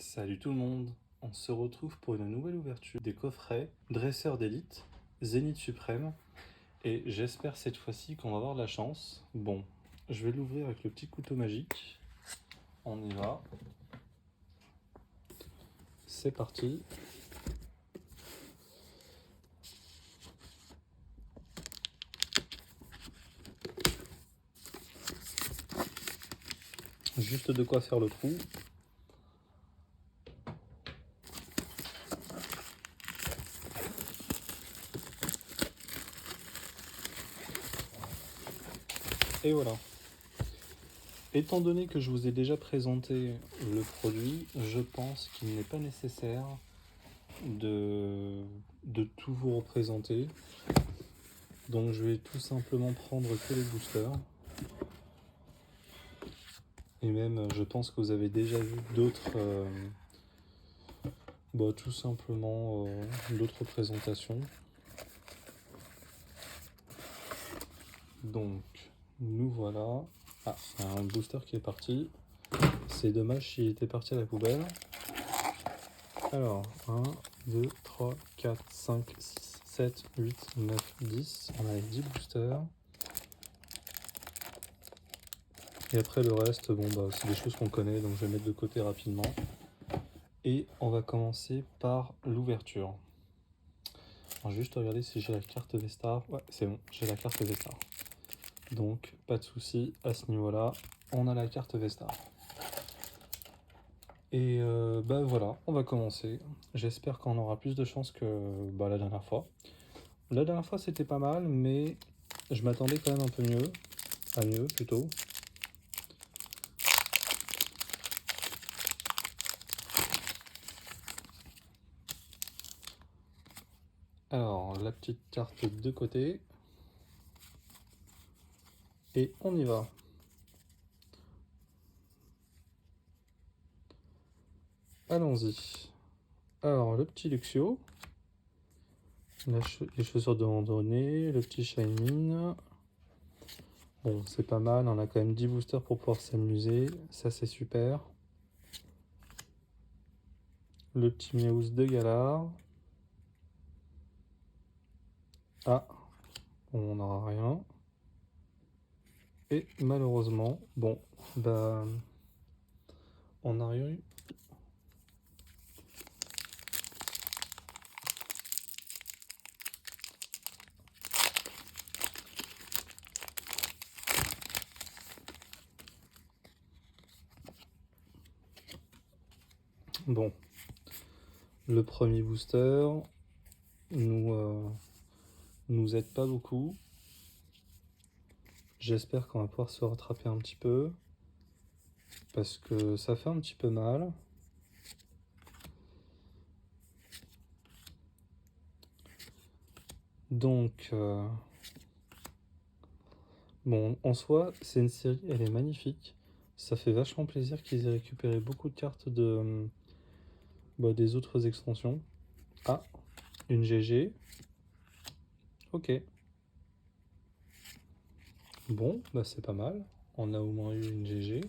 Salut tout le monde, on se retrouve pour une nouvelle ouverture des coffrets Dresseur d'élite, Zénith suprême, et j'espère cette fois-ci qu'on va avoir de la chance. Bon, je vais l'ouvrir avec le petit couteau magique, on y va, c'est parti. Juste de quoi faire le trou. Et voilà. Étant donné que je vous ai déjà présenté le produit, je pense qu'il n'est pas nécessaire de tout vous représenter. Donc je vais tout simplement prendre que les boosters. Et même, je pense que vous avez déjà vu d'autres, tout simplement d'autres présentations. Donc, nous voilà. Ah, il y a un booster qui est parti. C'est dommage s'il était parti à la poubelle. Alors, 1, 2, 3, 4, 5, 6, 7, 8, 9, 10. On a 10 boosters. Et après le reste, c'est des choses qu'on connaît, donc je vais mettre de côté rapidement. Et on va commencer par l'ouverture. Alors juste regarder si j'ai la carte Vestar. Ouais, c'est bon, j'ai la carte Vestar. Donc, pas de souci à ce niveau-là. On a la carte Vestar. Et voilà, on va commencer. J'espère qu'on aura plus de chance que la dernière fois. La dernière fois, c'était pas mal, mais je m'attendais quand même un peu mieux. À mieux, plutôt. Alors, la petite carte de côté. Et on y va. Allons-y. Alors, le petit Luxio. Les chaussures de randonnée. Le petit Shinin. Bon, c'est pas mal. On a quand même 10 boosters pour pouvoir s'amuser. Ça, c'est super. Le petit Miaous de Galar. Ah, on n'aura rien. Et malheureusement, on n'a rien eu. Bon, le premier booster nous aide pas beaucoup. J'espère qu'on va pouvoir se rattraper un petit peu, parce que ça fait un petit peu mal. Donc, bon, en soi, c'est une série, elle est magnifique. Ça fait vachement plaisir qu'ils aient récupéré beaucoup de cartes des autres extensions. Ah, une GG. Ok. Bon, c'est pas mal. On a au moins eu une GG.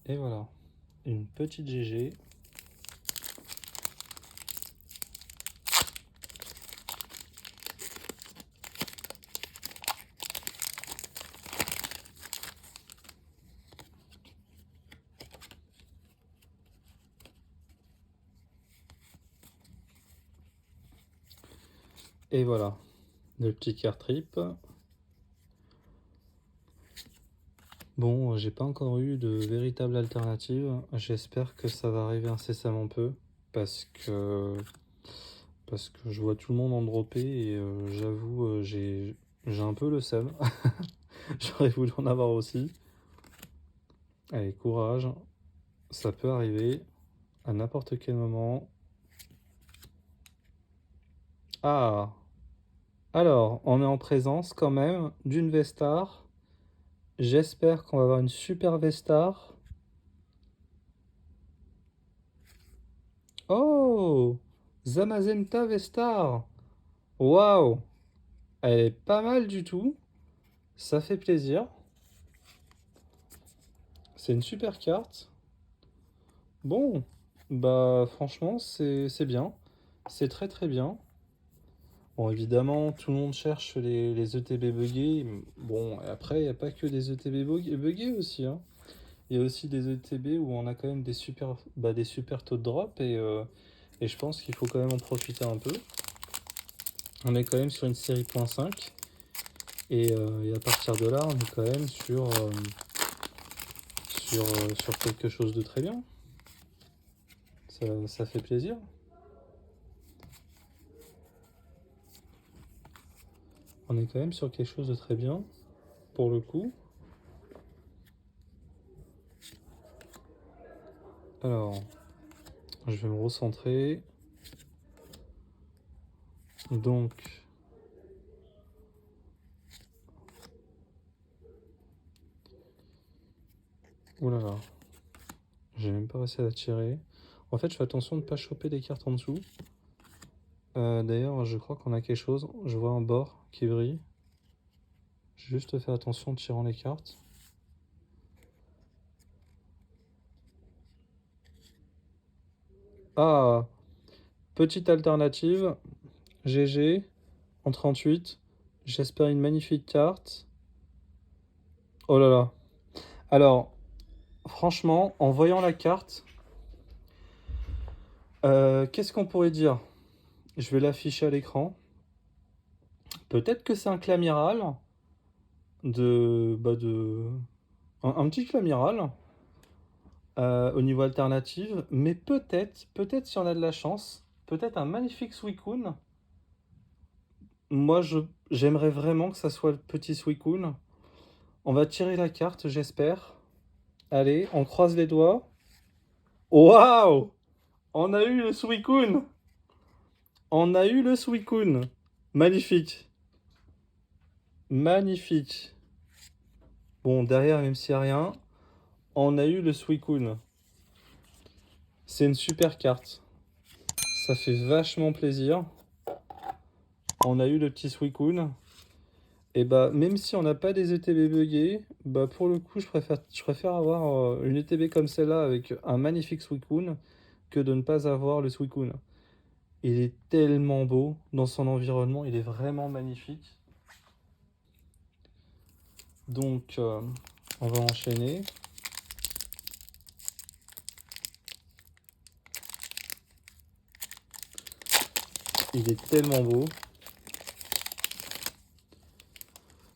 Et voilà, une petite GG. Et voilà, le petit card trip. Bon, j'ai pas encore eu de véritable alternative. J'espère que ça va arriver incessamment peu. Parce que je vois tout le monde en dropper et j'avoue, j'ai un peu le seum. J'aurais voulu en avoir aussi. Allez, courage. Ça peut arriver à n'importe quel moment. Ah! Alors, on est en présence quand même d'une Vestar. J'espère qu'on va avoir une super Vestar. Oh! Zamazenta Vestar. Waouh! Elle est pas mal du tout. Ça fait plaisir. C'est une super carte. Bon, bah franchement, c'est bien. C'est très très bien. Bon, évidemment, tout le monde cherche les ETB buggés. Bon, et après, il n'y a pas que des ETB buggés aussi, hein. Il y a aussi des ETB où on a quand même des super taux de drop et je pense qu'il faut quand même en profiter un peu. On est quand même sur une série .5 et à partir de là, on est quand même sur quelque chose de très bien. Ça fait plaisir. On est quand même sur quelque chose de très bien, pour le coup. Alors, je vais me recentrer. Donc, oulala, j'ai même pas réussi à la tirer. En fait, je fais attention de ne pas choper des cartes en dessous. D'ailleurs, je crois qu'on a quelque chose. Je vois un bord qui brille. Juste faire attention en tirant les cartes. Ah, petite alternative. GG en 38. J'espère une magnifique carte. Oh là là. Alors, franchement, en voyant la carte, qu'est-ce qu'on pourrait dire? Je vais l'afficher à l'écran. Peut-être que c'est un clamiral un petit clamiral au niveau alternative, mais peut-être si on a de la chance, peut-être un magnifique Suicune. Moi, j'aimerais vraiment que ça soit le petit Suicune. On va tirer la carte, j'espère. Allez, on croise les doigts. Waouh! On a eu le Suicune! On a eu le Suicune! Magnifique! Magnifique! Bon, derrière, même s'il n'y a rien, on a eu le Suicune. C'est une super carte. Ça fait vachement plaisir. On a eu le petit Suicune. Et bah, même si on n'a pas des ETB buggés, bah pour le coup, je préfère avoir une ETB comme celle-là avec un magnifique Suicune que de ne pas avoir le Suicune. Il est tellement beau dans son environnement, il est vraiment magnifique. Donc, on va enchaîner. Il est tellement beau.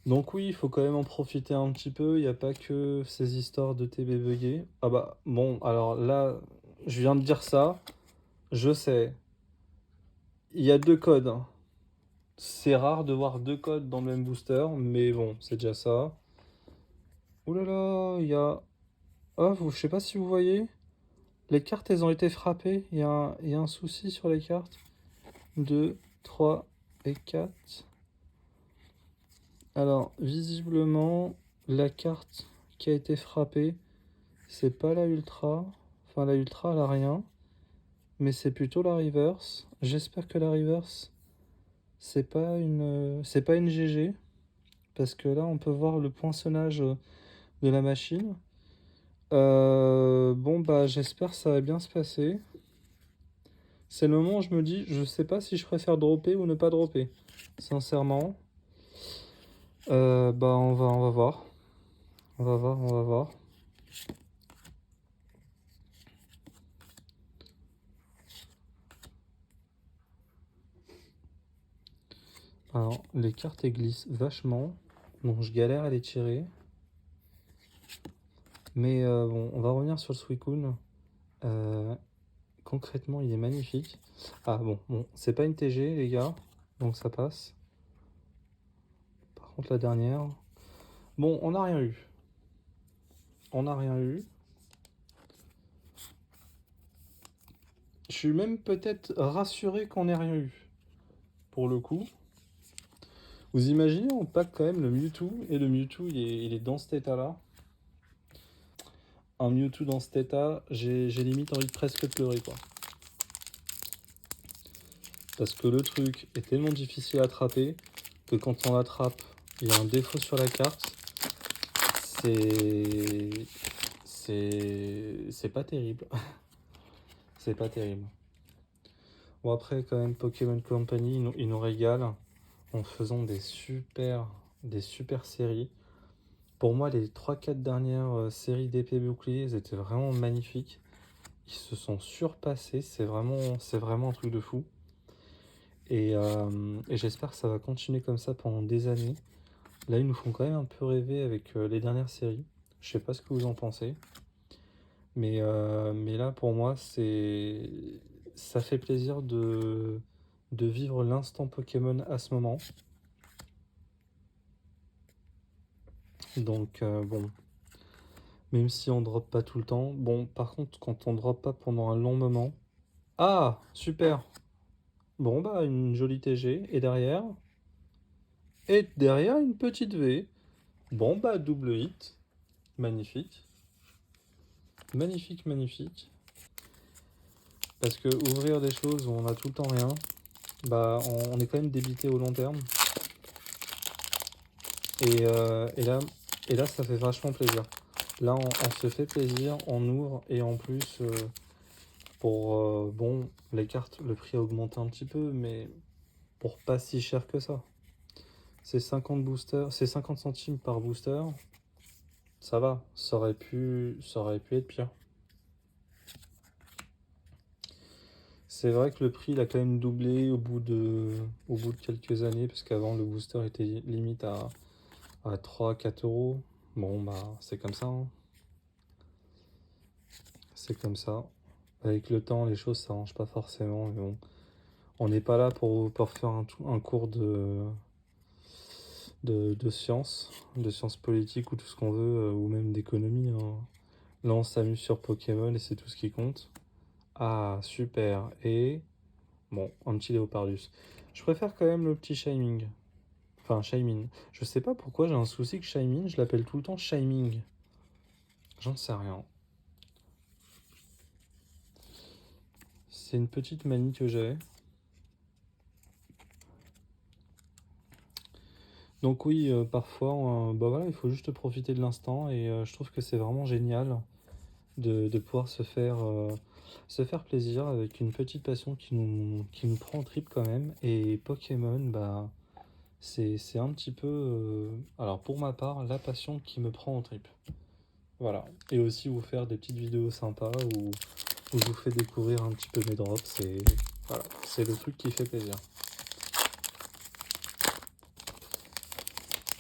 Donc oui, il faut quand même en profiter un petit peu. Il n'y a pas que ces histoires de TB buggés. Ah bah, bon, alors là, je viens de dire ça. Je sais. Il y a 2 codes. C'est rare de voir 2 codes dans le même booster, mais bon, c'est déjà ça. Ouh là là, il y a... Ah, je sais pas si vous voyez. Les cartes, elles ont été frappées. Il y a un souci sur les cartes. 2, 3 et 4. Alors, visiblement, la carte qui a été frappée, c'est pas la Ultra. Enfin, la Ultra, elle a rien. Mais c'est plutôt la Reverse. J'espère que la Reverse, c'est pas une GG. Parce que là, on peut voir le poinçonnage de la machine. Bon, bah, j'espère que ça va bien se passer. C'est le moment où je me dis, je sais pas si je préfère dropper ou ne pas dropper. Sincèrement. Bah, on va voir. On va voir, on va voir. Alors, les cartes elles glissent vachement. Donc, je galère à les tirer. Mais bon, on va revenir sur le Suicune. Concrètement, il est magnifique. Ah bon, c'est pas une TG, les gars. Donc, ça passe. Par contre, la dernière... Bon, on n'a rien eu. On n'a rien eu. Je suis même peut-être rassuré qu'on n'ait rien eu. Pour le coup. Vous imaginez, on pack quand même le Mewtwo. Et le Mewtwo, il est dans cet état-là. Un Mewtwo dans cet état, j'ai limite envie de presque pleurer, quoi. Parce que le truc est tellement difficile à attraper que quand on l'attrape, il y a un défaut sur la carte. C'est... C'est pas terrible. C'est pas terrible. Bon après quand même Pokémon Company, ils nous régalent en faisant des super séries. Pour moi les 3-4 dernières séries d'épée bouclier, elles étaient vraiment magnifiques. Ils se sont surpassés, c'est vraiment un truc de fou. Et j'espère que ça va continuer comme ça pendant des années. Là ils nous font quand même un peu rêver avec les dernières séries. Je sais pas ce que vous en pensez. Mais là, pour moi, ça fait plaisir de vivre l'instant Pokémon à ce moment. Donc, bon, même si on drop pas tout le temps. Bon, par contre, quand on drop pas pendant un long moment. Ah, super! Bon, bah, une jolie TG. Et derrière, une petite V. Bon, bah, double hit. Magnifique. Magnifique, magnifique. Parce que ouvrir des choses où on a tout le temps rien, bah, on est quand même débité au long terme. Et, euh, et là, et là, ça fait vachement plaisir. Là, on se fait plaisir, on ouvre et en plus, bon, les cartes, le prix a augmenté un petit peu, mais pour pas si cher que ça. C'est 50 boosters, c'est 50 centimes par booster. Ça va, ça aurait pu être pire. C'est vrai que le prix il a quand même doublé au bout de quelques années, parce qu'avant le booster était limite à 3-4 euros. Bon, bah, c'est comme ça, hein. C'est comme ça. Avec le temps, les choses s'arrangent pas forcément. Mais bon, on n'est pas là pour faire un cours de sciences politiques ou tout ce qu'on veut, ou même d'économie, hein. Là, on s'amuse sur Pokémon et c'est tout ce qui compte. Ah, super. Et bon, un petit Léopardus. Je préfère quand même le petit Shining. Enfin, Shaymin. Je sais pas pourquoi j'ai un souci que Shaymin, je l'appelle tout le temps Shaming. J'en sais rien. C'est une petite manie que j'ai. Donc oui, parfois, bah voilà, il faut juste profiter de l'instant et je trouve que c'est vraiment génial de pouvoir se faire plaisir avec une petite passion qui nous prend en trip quand même. Et Pokémon, bah, c'est un petit peu, alors pour ma part, la passion qui me prend en trip. Voilà. Et aussi vous faire des petites vidéos sympas où je vous fais découvrir un petit peu mes drops. Voilà, c'est le truc qui fait plaisir.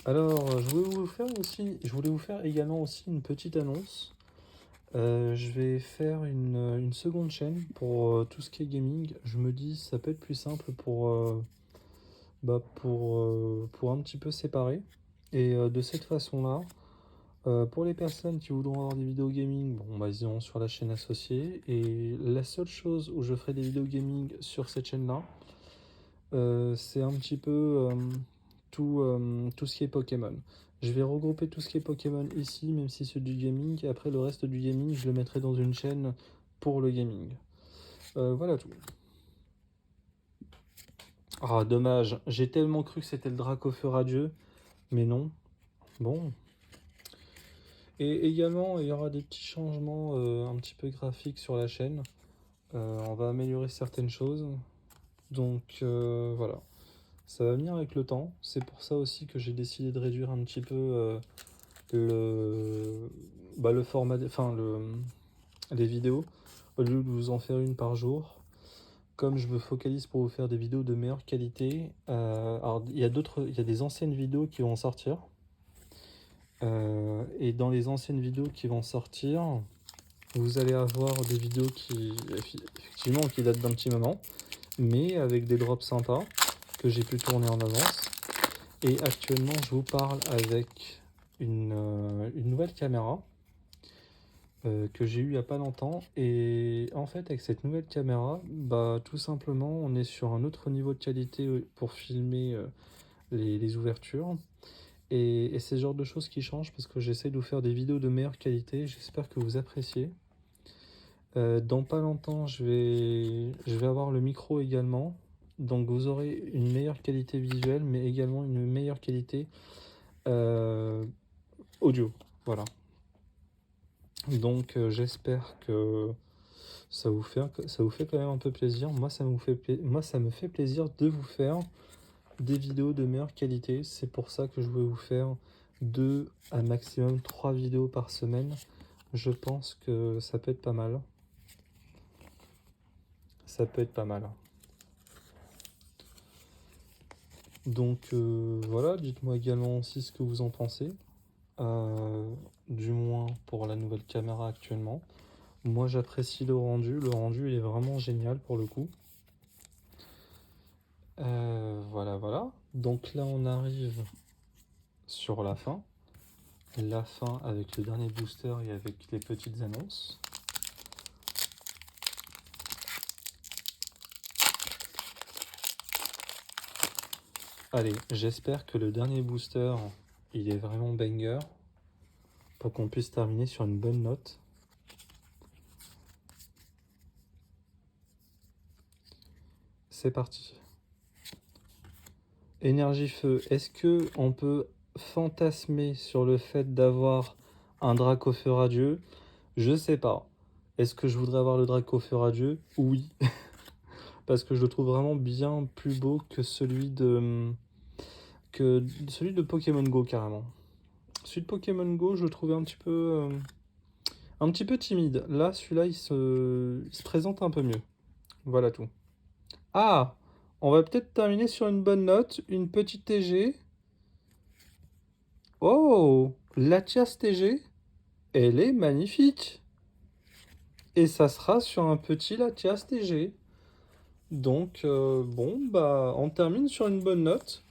Alors, je voulais vous faire également aussi une petite annonce. Je vais faire une seconde chaîne pour tout ce qui est gaming. Je me dis ça peut être plus simple pour un petit peu séparer. Et de cette façon-là, pour les personnes qui voudront avoir des vidéos gaming, bon, bah, ils iront sur la chaîne associée. Et la seule chose où je ferai des vidéos gaming sur cette chaîne-là, c'est un petit peu tout ce qui est Pokémon. Je vais regrouper tout ce qui est Pokémon ici, même si c'est du gaming. Et après, le reste du gaming, je le mettrai dans une chaîne pour le gaming. Voilà tout. Ah, dommage. J'ai tellement cru que c'était le Dracofeu radieux. Mais non. Bon. Et également, il y aura des petits changements un petit peu graphiques sur la chaîne. On va améliorer certaines choses. Donc, voilà. Ça va venir avec le temps. C'est pour ça aussi que j'ai décidé de réduire un petit peu le, le format, les vidéos. Au lieu de vous en faire une par jour, comme je me focalise pour vous faire des vidéos de meilleure qualité, alors il y a des anciennes vidéos qui vont sortir. Et dans les anciennes vidéos qui vont sortir, vous allez avoir des vidéos effectivement, qui datent d'un petit moment, mais avec des drops sympas que j'ai pu tourner en avance. Et actuellement, je vous parle avec une nouvelle caméra que j'ai eue il n'y a pas longtemps. Et en fait, avec cette nouvelle caméra, bah, tout simplement, on est sur un autre niveau de qualité pour filmer les ouvertures. Et c'est ce genre de choses qui changent parce que j'essaie de vous faire des vidéos de meilleure qualité. J'espère que vous appréciez. Dans pas longtemps, je vais avoir le micro également. Donc vous aurez une meilleure qualité visuelle, mais également une meilleure qualité audio. Voilà. Donc j'espère que ça vous fait quand même un peu plaisir. Moi, ça me fait plaisir de vous faire des vidéos de meilleure qualité. C'est pour ça que je vais vous faire 2 à maximum 3 vidéos par semaine. Je pense que ça peut être pas mal. Ça peut être pas mal. Donc voilà, dites-moi également aussi ce que vous en pensez. Du moins pour la nouvelle caméra actuellement. Moi j'apprécie le rendu il est vraiment génial pour le coup. Voilà, voilà. Donc là on arrive sur la fin. La fin avec le dernier booster et avec les petites annonces. Allez, j'espère que le dernier booster, il est vraiment banger pour qu'on puisse terminer sur une bonne note. C'est parti. Énergie feu, est-ce que on peut fantasmer sur le fait d'avoir un Draco feu radieux? Je sais pas. Est-ce que je voudrais avoir le Draco feu radieux? Oui. Parce que je le trouve vraiment bien plus beau que celui de Pokémon Go carrément. Celui de Pokémon Go, je le trouvais un petit peu timide. Là, celui-là, il se présente un peu mieux. Voilà tout. Ah! On va peut-être terminer sur une bonne note. Une petite TG. Oh! Latias TG. Elle est magnifique. Et ça sera sur un petit Latias TG. Donc, bon, bah, on termine sur une bonne note.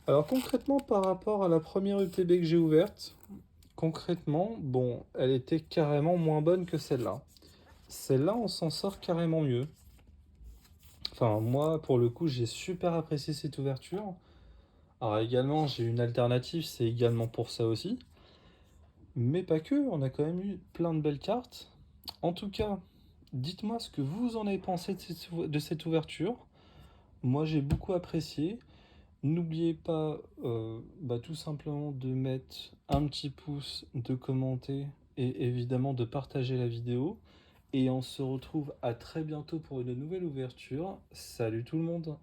Alors, concrètement, par rapport à la première UTB que j'ai ouverte, concrètement, bon, elle était carrément moins bonne que celle-là. Celle-là, on s'en sort carrément mieux. Enfin, moi, pour le coup, j'ai super apprécié cette ouverture. Alors également, j'ai une alternative, c'est également pour ça aussi. Mais pas que, on a quand même eu plein de belles cartes. En tout cas, dites-moi ce que vous en avez pensé de cette ouverture. Moi, j'ai beaucoup apprécié. N'oubliez pas tout simplement de mettre un petit pouce, de commenter et évidemment de partager la vidéo. Et on se retrouve à très bientôt pour une nouvelle ouverture. Salut tout le monde!